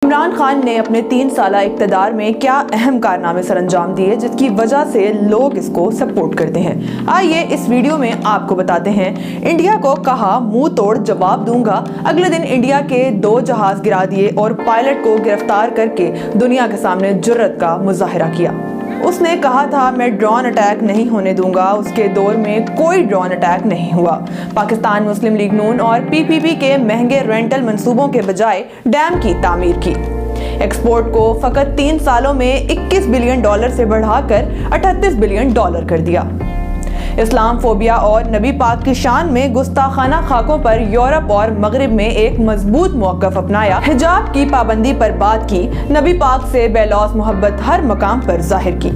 عمران خان نے اپنے 3 سالہ اقتدار میں کیا اہم کارنامے سر انجام دیے جس کی وجہ سے لوگ اس کو سپورٹ کرتے ہیں؟ آئیے اس ویڈیو میں آپ کو بتاتے ہیں۔ انڈیا کو کہا منہ توڑ جواب دوں گا، اگلے دن انڈیا کے 2 جہاز گرا دیے اور پائلٹ کو گرفتار کر کے دنیا کے سامنے جرأت کا مظاہرہ کیا۔ اس نے کہا تھا میں ڈرون اٹیک نہیں ہونے دوں گا، اس کے دور میں کوئی ڈرون اٹیک نہیں ہوا۔ پاکستان مسلم لیگ نون اور پی پی پی کے مہنگے رینٹل منصوبوں کے بجائے ڈیم کی تعمیر کی۔ ایکسپورٹ کو فقط 3 سالوں میں $21 بلین سے بڑھا کر $38 بلین کر دیا۔ اسلام فوبیا اور نبی پاک کی شان میں گستاخانہ خاکوں پر یورپ اور مغرب میں ایک مضبوط موقف اپنایا، حجاب کی پابندی پر بات کی، نبی پاک سے بے لوث محبت ہر مقام پر ظاہر کی،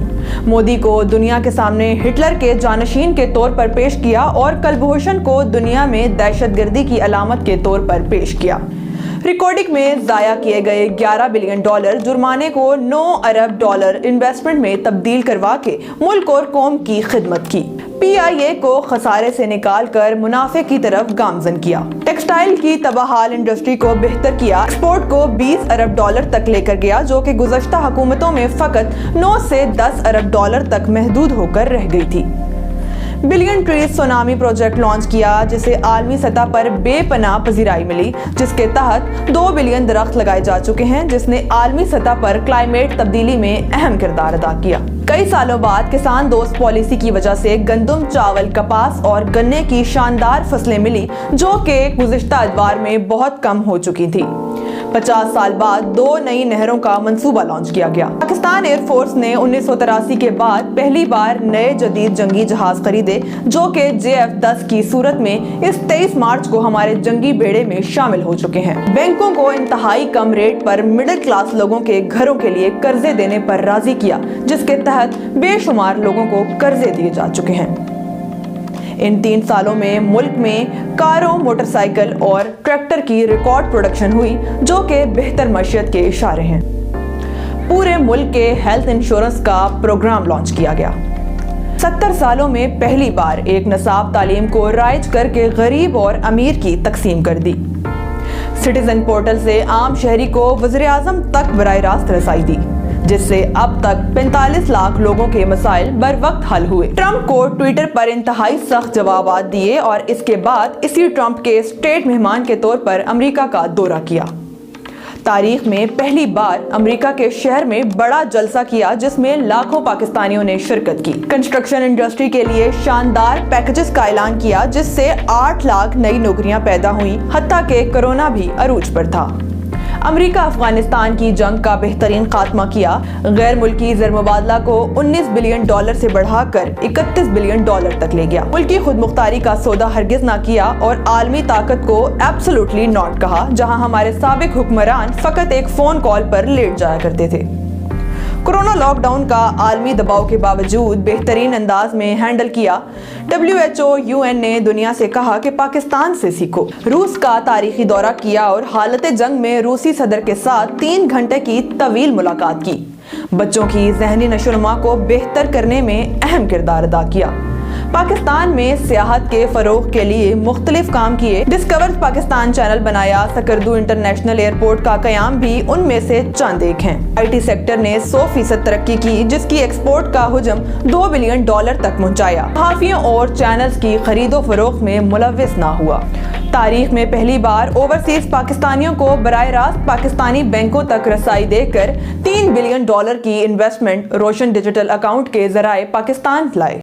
مودی کو دنیا کے سامنے ہٹلر کے جانشین کے طور پر پیش کیا اور کلبھوشن کو دنیا میں دہشت گردی کی علامت کے طور پر پیش کیا۔ ریکارڈنگ میں ضائع کیے گئے $11 بلین جرمانے کو $9 ارب انویسٹمنٹ میں تبدیل کروا کے ملک اور قوم کی خدمت کی۔ پی آئی اے کو خسارے سے نکال کر منافع کی طرف گامزن کیا۔ ٹیکسٹائل کی تباہال انڈسٹری کو بہتر کیا، ایکسپورٹ کو $20 ارب تک لے کر گیا جو کہ گزشتہ حکومتوں میں فقط 9 سے $10 ارب تک محدود ہو کر رہ گئی تھی۔ Billion trees tsunami project launch کیا جسے عالمی سطح پر بے پناہ پذیرائی ملی، جس کے تحت 2 بلین درخت لگائے جا چکے ہیں، جس نے عالمی سطح پر کلائمیٹ تبدیلی میں اہم کردار ادا کیا۔ کئی سالوں بعد کسان دوست پالیسی کی وجہ سے گندم، چاول، کپاس اور گنے کی شاندار فصلیں ملی جو کہ گزشتہ ادوار میں بہت کم ہو چکی تھی۔ 50 سال بعد 2 نئی نہروں کا منصوبہ لانچ کیا گیا۔ پاکستان ایئر فورس نے 1983 کے بعد پہلی بار نئے جدید جنگی جہاز خریدے جو کہ JF-10 کی صورت میں اس 23 مارچ کو ہمارے جنگی بیڑے میں شامل ہو چکے ہیں۔ بینکوں کو انتہائی کم ریٹ پر مڈل کلاس لوگوں کے گھروں کے لیے قرضے دینے پر راضی کیا، جس کے تحت بے شمار لوگوں کو قرضے دیے جا چکے ہیں۔ ان 3 سالوں میں ملک میں کاروں، موٹر سائیکل اور ٹریکٹر کی ریکارڈ پروڈکشن ہوئی جو کہ بہتر معیشت کے اشارے ہیں۔ پورے ملک کے ہیلتھ انشورنس کا پروگرام لانچ کیا گیا۔ 70 سالوں میں پہلی بار ایک نصاب تعلیم کو رائج کر کے غریب اور امیر کی تقسیم کر دی۔ سٹیزن پورٹل سے عام شہری کو وزیر اعظم تک براہ راست رسائی دی، جس سے اب تک 45 لاکھ لوگوں کے مسائل بر وقت حل ہوئے۔ ٹرمپ کو ٹویٹر پر انتہائی سخت جوابات دیے اور اس کے بعد اسی ٹرمپ کے اسٹیٹ مہمان کے طور پر امریکہ کا دورہ کیا۔ تاریخ میں پہلی بار امریکہ کے شہر میں بڑا جلسہ کیا جس میں لاکھوں پاکستانیوں نے شرکت کی۔ کنسٹرکشن انڈسٹری کے لیے شاندار پیکجز کا اعلان کیا جس سے 8 لاکھ نئی نوکریاں پیدا ہوئیں، حتیٰ کہ کورونا بھی عروج پر تھا۔ امریکہ افغانستان کی جنگ کا بہترین خاتمہ کیا، غیر ملکی زر مبادلہ کو $19 بلین سے بڑھا کر $31 بلین تک لے گیا، ملکی خود مختاری کا سودا ہرگز نہ کیا اور عالمی طاقت کو ایبسولوٹلی ناٹ کہا، جہاں ہمارے سابق حکمران فقط ایک فون کال پر لیٹ جایا کرتے تھے۔ کورونا لاک ڈاؤن کا عالمی دباؤ کے باوجود بہترین انداز میں ہینڈل کیا۔ WHO UN نے دنیا سے کہا کہ پاکستان سے سیکھو۔ روس کا تاریخی دورہ کیا اور حالت جنگ میں روسی صدر کے ساتھ 3 گھنٹے کی طویل ملاقات کی۔ بچوں کی ذہنی نشوونما کو بہتر کرنے میں اہم کردار ادا کیا۔ پاکستان میں سیاحت کے فروغ کے لیے مختلف کام کیے۔ ڈسکور پاکستان چینل بنایا، سکردو انٹرنیشنل ایئرپورٹ کا قیام بھی ان میں سے چند ایک ہیں۔ IT سیکٹر نے 100% ترقی کی جس کی ایکسپورٹ کا حجم $2 بلین تک پہنچایا۔ صحافیوں اور چینلز کی خرید و فروخت میں ملوث نہ ہوا۔ تاریخ میں پہلی بار اوورسیز پاکستانیوں کو براہ راست پاکستانی بینکوں تک رسائی دے کر $3 بلین کی انویسٹمنٹ روشن ڈیجیٹل اکاؤنٹ کے ذرائع پاکستان لائے۔